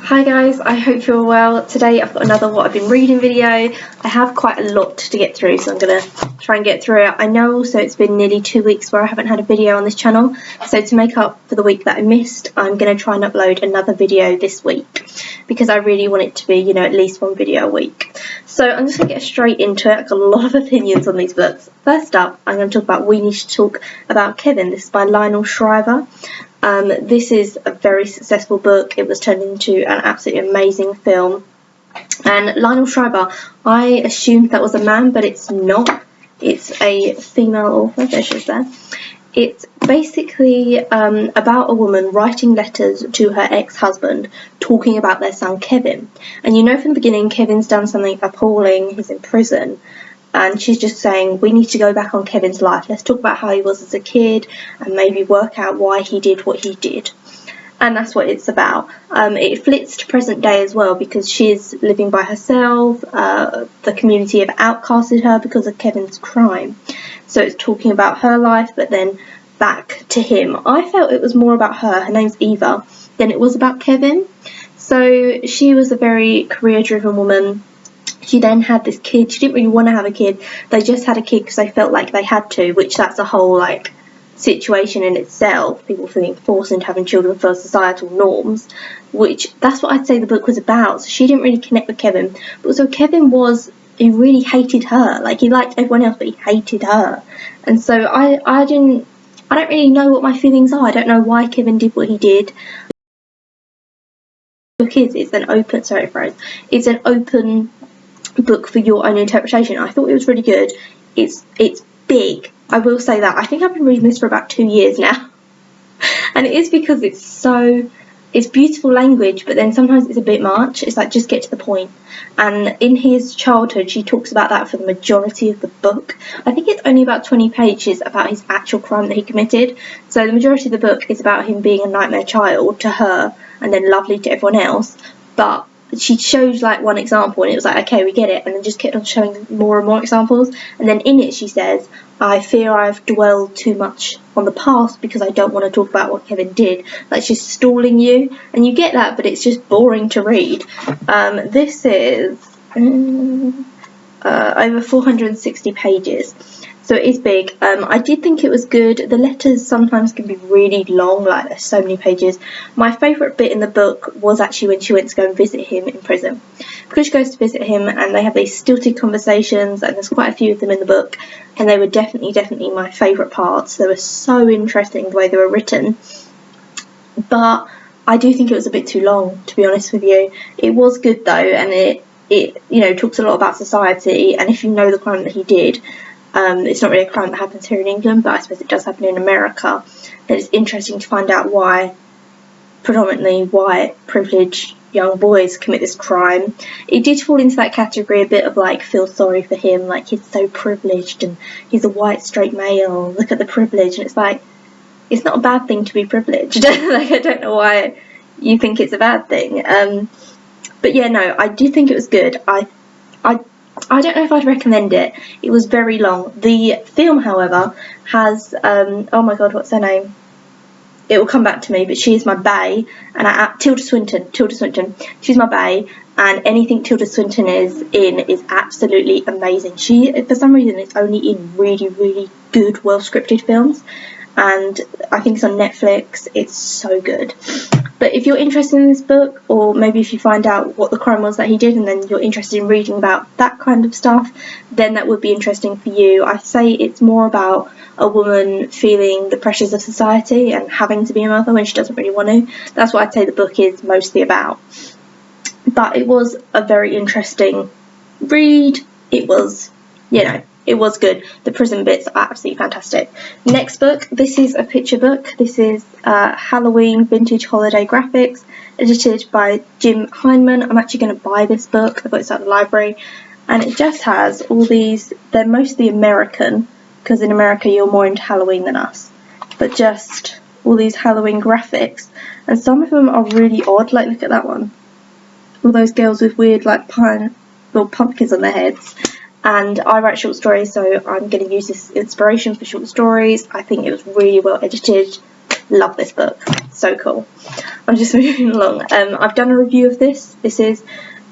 Hi guys, I hope you're well. Today I've got another what I've been reading video. I have quite a lot to get through, so I'm going to try and get through it. I know also it's been nearly 2 weeks where I haven't had a video on this channel, so to make up for the week that I missed, I'm going to try and upload another video this week because I really want it to be, at least one video a week. So I'm just going to get straight into it. I've got a lot of opinions on these books. First up, I'm going to talk about We Need to Talk About Kevin. This is by Lionel Shriver. This is a very successful book. It was turned into an absolutely amazing film. And Lionel Shriver, I assumed that was a man, but it's not. It's a female author. There she is there. It's basically about a woman writing letters to her ex-husband talking about their son Kevin. And from the beginning, Kevin's done something appalling. He's in prison. And she's just saying, we need to go back on Kevin's life. Let's talk about how he was as a kid and maybe work out why he did what he did. And that's what it's about. It flits to present day as well because she's living by herself. The community have outcasted her because of Kevin's crime. So it's talking about her life, but then back to him. I felt it was more about her. Her name's Eva. Than it was about Kevin. So she was a very career-driven woman. She then had this kid. She didn't really want to have a kid. They just had a kid because they felt like they had to, which that's a whole situation in itself. People feeling forced into having children for societal norms, which that's what I'd say the book was about. So she didn't really connect with Kevin. But so Kevin he really hated her. He liked everyone else, but he hated her. And so I don't really know what my feelings are. I don't know why Kevin did what he did. The book it's an open book for your own interpretation. I thought it was really good. It's big. I will say that. I think I've been reading this for about 2 years now. And it is because it's beautiful language, but then sometimes it's a bit much. It's just get to the point. And in his childhood, she talks about that for the majority of the book. I think it's only about 20 pages about his actual crime that he committed. So the majority of the book is about him being a nightmare child to her and then lovely to everyone else. But she shows one example and it was okay, we get it, and then just kept on showing more and more examples. And then in it she says, I fear I've dwelled too much on the past because I don't want to talk about what Kevin did. She's stalling you, and you get that, but it's just boring to read. This is over 460 pages. So it is big. I did think it was good. The letters sometimes can be really long, there's so many pages. My favourite bit in the book was actually when she went to go and visit him in prison. Because she goes to visit him and they have these stilted conversations, and there's quite a few of them in the book, and they were definitely my favourite parts. They were so interesting the way they were written. But I do think it was a bit too long, to be honest with you. It was good though, and it talks a lot about society, and if you know the crime that he did, it's not really a crime that happens here in England, but I suppose it does happen in America. And it's interesting to find out why predominantly white, privileged young boys commit this crime. It did fall into that category a bit of feel sorry for him, he's so privileged and he's a white straight male, look at the privilege. And it's not a bad thing to be privileged. I don't know why you think it's a bad thing. But yeah, no, I did think it was good. I don't know if I'd recommend it. It was very long. The film, however, has oh my god, what's her name? It will come back to me, but she is my bae, and Tilda Swinton. She's my bae, and anything Tilda Swinton is in is absolutely amazing. She, for some reason, is only in really, really good, well-scripted films, and I think it's on Netflix. It's so good. But if you're interested in this book, or maybe if you find out what the crime was that he did and then you're interested in reading about that kind of stuff, then that would be interesting for you. I say it's more about a woman feeling the pressures of society and having to be a mother when she doesn't really want to. That's what I'd say the book is mostly about. But it was a very interesting read. It was, it was good. The prison bits are absolutely fantastic. Next book, this is a picture book. This is Halloween Vintage Holiday Graphics, edited by Jim Heineman. I'm actually going to buy this book. I got this at the library. And it just has all these, they're mostly American, because in America you're more into Halloween than us. But just all these Halloween graphics. And some of them are really odd. Look at that one. All those girls with weird little pumpkins on their heads. And I write short stories, so I'm going to use this inspiration for short stories. I think it was really well edited. Love this book, so cool. I'm just moving along. I've done a review of this. This is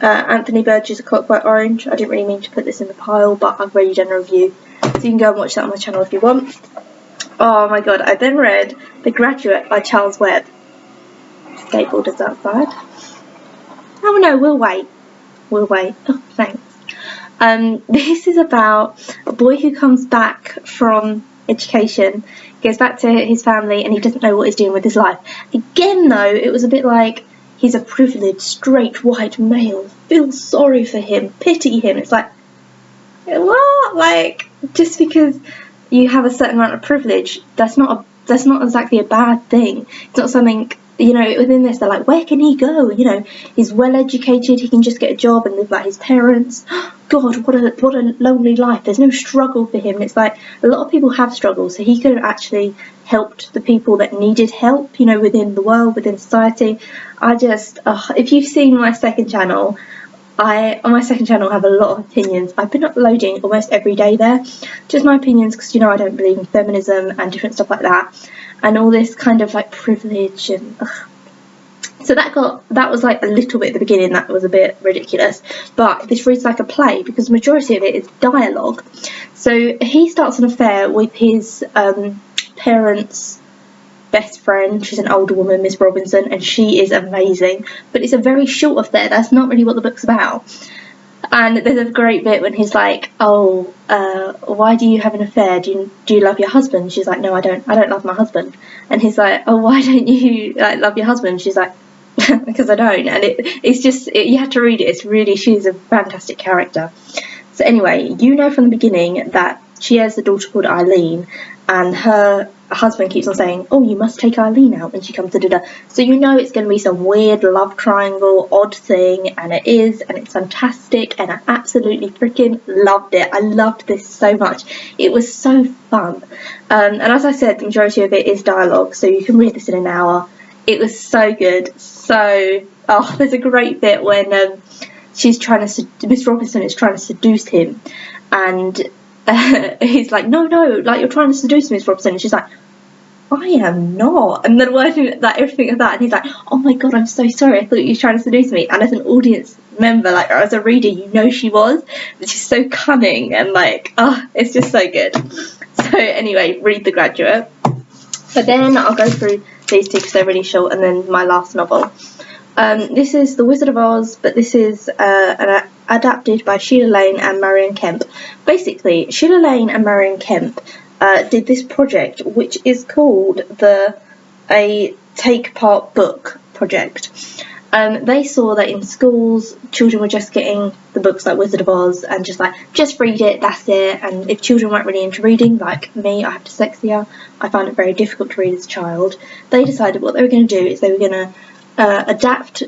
Anthony Burgess' A Clockwork Orange. I didn't really mean to put this in the pile, but I've already done a review, so you can go and watch that on my channel if you want. Oh my god, I then read The Graduate by Charles Webb. Skateboarders outside. Oh no, we'll wait. We'll wait. Oh, thanks. This is about a boy who comes back from education, goes back to his family, and he doesn't know what he's doing with his life. Again, though, it was a bit like, he's a privileged, straight, white male. Feel sorry for him. Pity him. It's like, what? Like, just because you have a certain amount of privilege, that's not exactly a bad thing. It's not something, you know, within this, they're like, where can he go? You know, he's well educated, he can just get a job and live like his parents. God, what a lonely life. There's no struggle for him. And it's like, a lot of people have struggles, so he could have actually helped the people that needed help, you know, within the world, within society. I just, if you've seen my second channel, on my second channel have a lot of opinions. I've been uploading almost every day there, just my opinions, because, you know, I don't believe in feminism and different stuff like that, and all this kind of like privilege and so that was like a little bit at the beginning, that was a bit ridiculous, but this reads like a play because the majority of it is dialogue. So he starts an affair with his parents' best friend. She's an older woman, Miss Robinson, and she is amazing, but it's a very short affair. That's not really what the book's about. And there's a great bit when he's like, oh, why do you have an affair? Do you love your husband? She's like, no, I don't love my husband. And he's like, oh, why don't you love your husband? She's like, because I don't. And it's just, you have to read it. She's a fantastic character. So anyway, you know from the beginning that she has a daughter called Eileen, and her husband keeps on saying, oh, you must take Eileen out when she comes to dinner. So you know it's going to be some weird love triangle, odd thing, and it is, and it's fantastic, and I absolutely freaking loved it. I loved this so much. It was so fun. And as I said, the majority of it is dialogue, so you can read this in an hour. It was so good. So, there's a great bit when Miss Robinson is trying to seduce him, and he's like, no, like, you're trying to seduce Miss Robinson, and she's like, I am not. And then wording like everything like that, and he's like, oh my god, I'm so sorry, I thought you were trying to seduce me. And as an audience member, like, or as a reader, you know she was, but she's so cunning, and like, it's just so good. So anyway, read The Graduate. But then I'll go through these two because they're really short, and then my last novel. This is The Wizard of Oz, but this is adapted by Sheila Lane and Marion Kemp. Basically, Sheila Lane and Marion Kemp did this project, which is called a Take Part Book project. They saw that in schools, children were just getting the books like Wizard of Oz and just read it, that's it. And if children weren't really into reading, like me, I have dyslexia, I found it very difficult to read as a child. They decided what they were going to do is they were going to adapt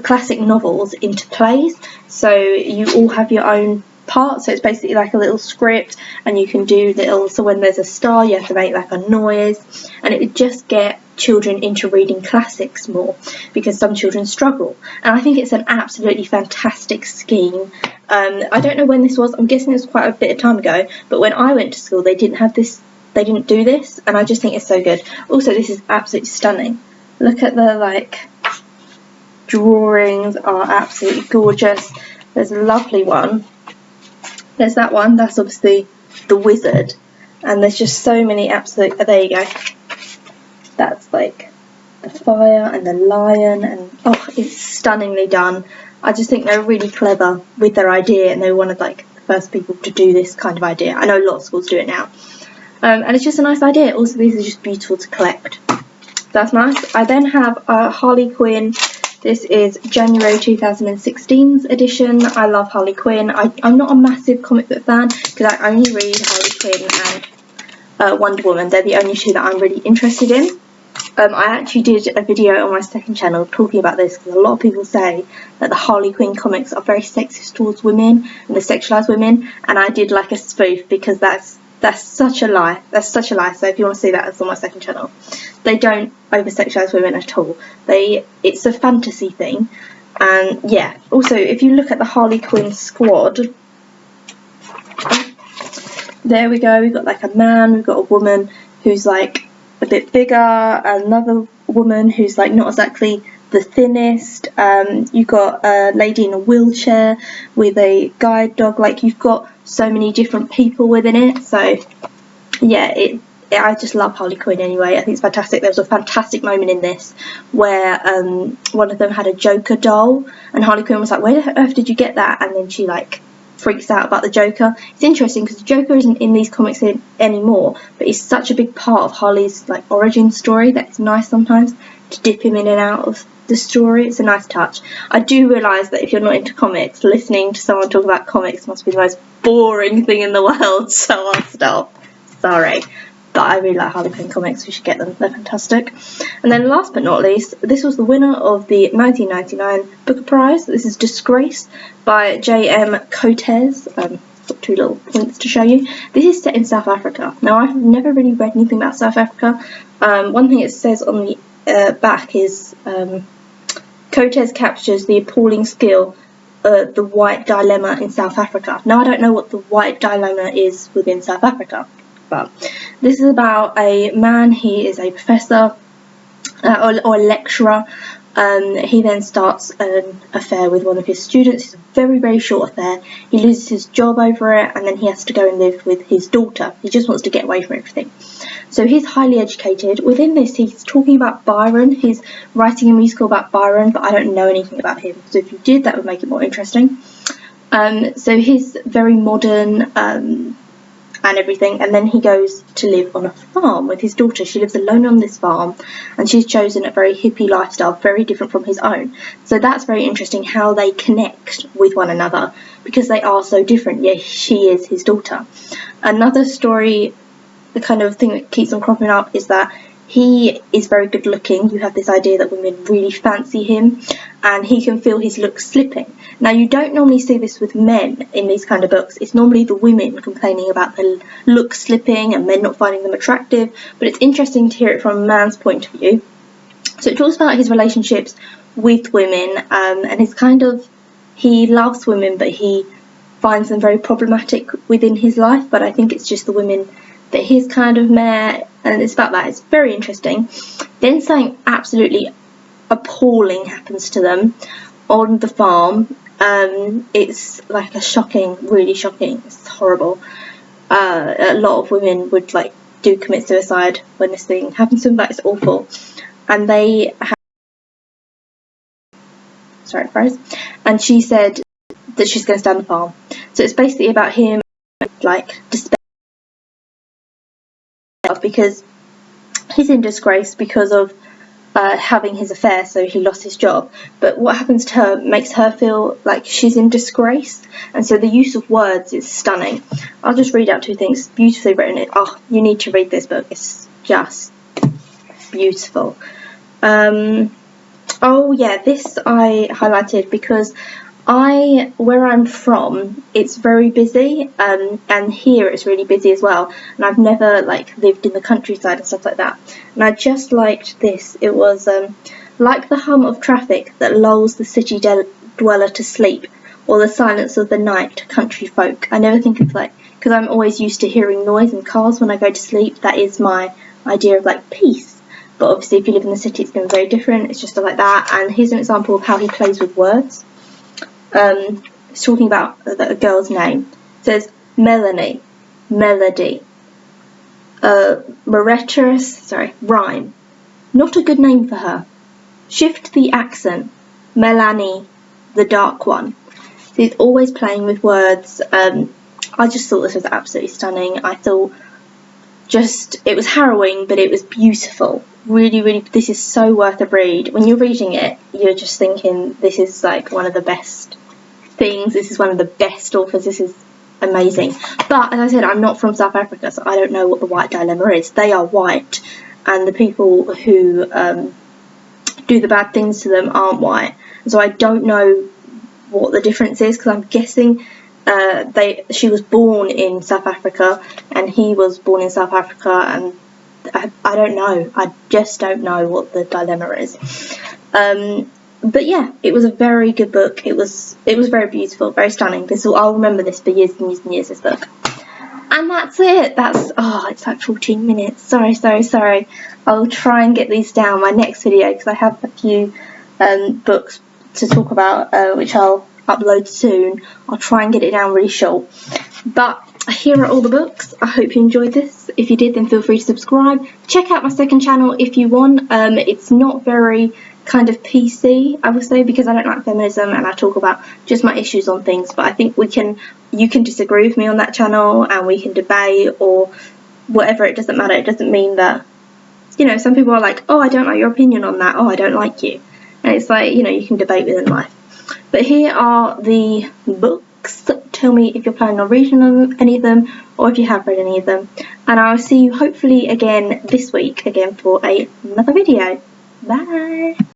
classic novels into plays, so you all have your own part, so it's basically like a little script, and you can do so when there's a star you have to make like a noise, and it would just get children into reading classics more, because some children struggle, and I think it's an absolutely fantastic scheme. I don't know when this was, I'm guessing it was quite a bit of time ago, but when I went to school they didn't do this, and I just think it's so good. Also, this is absolutely stunning. Look at the drawings are absolutely gorgeous. There's a lovely one. There's that one, that's obviously the wizard, and there's just so many absolute, there you go. That's like the fire and the lion, and it's stunningly done. I just think they're really clever with their idea, and they were one of the first people to do this kind of idea. I know a lot of schools do it now, and it's just a nice idea. Also, these are just beautiful to collect. That's nice. I then have Harley Quinn. This is January 2016's edition. I love Harley Quinn. I'm not a massive comic book fan because I only read Harley Quinn and Wonder Woman. They're the only two that I'm really interested in. I actually did a video on my second channel talking about this because a lot of people say that the Harley Quinn comics are very sexist towards women and they sexualise women, and I did like a spoof because that's such a lie. That's such a lie. So if you want to see that, it's on my second channel. They don't over-sexualise women at all. It's a fantasy thing. And yeah, also if you look at the Harley Quinn squad, there we go. We've got like a man, we've got a woman who's like a bit bigger, another woman who's like not exactly the thinnest, you've got a lady in a wheelchair with a guide dog. Like, you've got so many different people within it. So yeah, I just love Harley Quinn anyway. I think it's fantastic. There was a fantastic moment in this where one of them had a Joker doll, and Harley Quinn was like, where the earth did you get that? And then she like freaks out about the Joker. It's interesting because the Joker isn't in these comics anymore, but he's such a big part of Harley's like origin story that it's nice sometimes to dip him in and out of the story. It's a nice touch. I do realise that if you're not into comics, listening to someone talk about comics must be the most boring thing in the world, so I'll stop. Sorry. But I really like Harley Quinn comics. We should get them. They're fantastic. And then last but not least, this was the winner of the 1999 Booker Prize. This is Disgrace by J.M. Coates. Got two little points to show you. This is set in South Africa. Now, I've never really read anything about South Africa. One thing it says on the back is Coates captures the appalling skill the white dilemma in South Africa. Now, I don't know what the white dilemma is within South Africa, but this is about a man. He is a professor or a lecturer. He then starts an affair with one of his students. It's a very, very short affair. He loses his job over it, and then he has to go and live with his daughter. He just wants to get away from everything. So he's highly educated. Within this, he's talking about Byron. He's writing a musical about Byron, but I don't know anything about him. So if you did, that would make it more interesting. So he's very modern and everything, and then he goes to live on a farm with his daughter. She lives alone on this farm, and she's chosen a very hippie lifestyle, very different from his own. So that's very interesting how they connect with one another, because they are so different, yet she is his daughter. Another story, the kind of thing that keeps on cropping up, is that he is very good looking. You have this idea that women really fancy him, and he can feel his looks slipping. Now, you don't normally see this with men in these kind of books. It's normally the women complaining about the look slipping and men not finding them attractive, but it's interesting to hear it from a man's point of view. So it talks about his relationships with women, and his he loves women, but he finds them very problematic within his life. But I think it's just the women that he's kind of met, and it's about that. It's very interesting. Then something absolutely appalling happens to them on the farm. It's like really shocking. It's horrible. A lot of women would do commit suicide when this thing happens to them. That is awful. And they have, and she said that she's going to stay on the farm. So it's basically about him despair, because he's in disgrace because of having his affair, so he lost his job. But what happens to her makes her feel like she's in disgrace, and so the use of words is stunning. I'll just read out two things. Beautifully written. You need to read this book. It's just beautiful. This I highlighted because where I'm from, it's very busy, and here it's really busy as well, and I've never lived in the countryside and stuff like that, and I just liked this. It was like the hum of traffic that lulls the city dweller to sleep, or the silence of the night to country folk. I never think of because I'm always used to hearing noise in cars when I go to sleep. That is my idea of peace. But obviously if you live in the city, it's going to be very different. It's just like that. And here's an example of how he plays with words. It's talking about a girl's name. It says Melanie, Melody, Rhyme. Not a good name for her. Shift the accent. Melanie, the dark one. So he's always playing with words. I just thought this was absolutely stunning. I thought it was harrowing, but it was beautiful. Really, really, this is so worth a read. When you're reading it, you're just thinking, this is one of the best things. This is one of the best authors. This is amazing. But as I said, I'm not from South Africa, so I don't know what the white dilemma is. They are white, and the people who do the bad things to them aren't white. So I don't know what the difference is, because I'm guessing she was born in South Africa and he was born in South Africa, and I don't know. I just don't know what the dilemma is. But yeah, it was a very good book. It was very beautiful, very stunning. I'll remember this for years and years and years, this book. And that's it. It's like 14 minutes. Sorry. I'll try and get these down my next video, because I have a few books to talk about, which I'll upload soon. I'll try and get it down really short. But here are all the books. I hope you enjoyed this. If you did, then feel free to subscribe. Check out my second channel if you want. It's not very kind of PC, I would say, because I don't like feminism and I talk about just my issues on things. But I think you can disagree with me on that channel and we can debate or whatever. It doesn't matter. It doesn't mean that, you know, some people are like, oh, I don't like your opinion on that. Oh, I don't like you. And it's like, you know, you can debate within life. But here are the books. Tell me if you're planning on reading any of them or if you have read any of them. And I'll see you hopefully again this week for another video. Bye.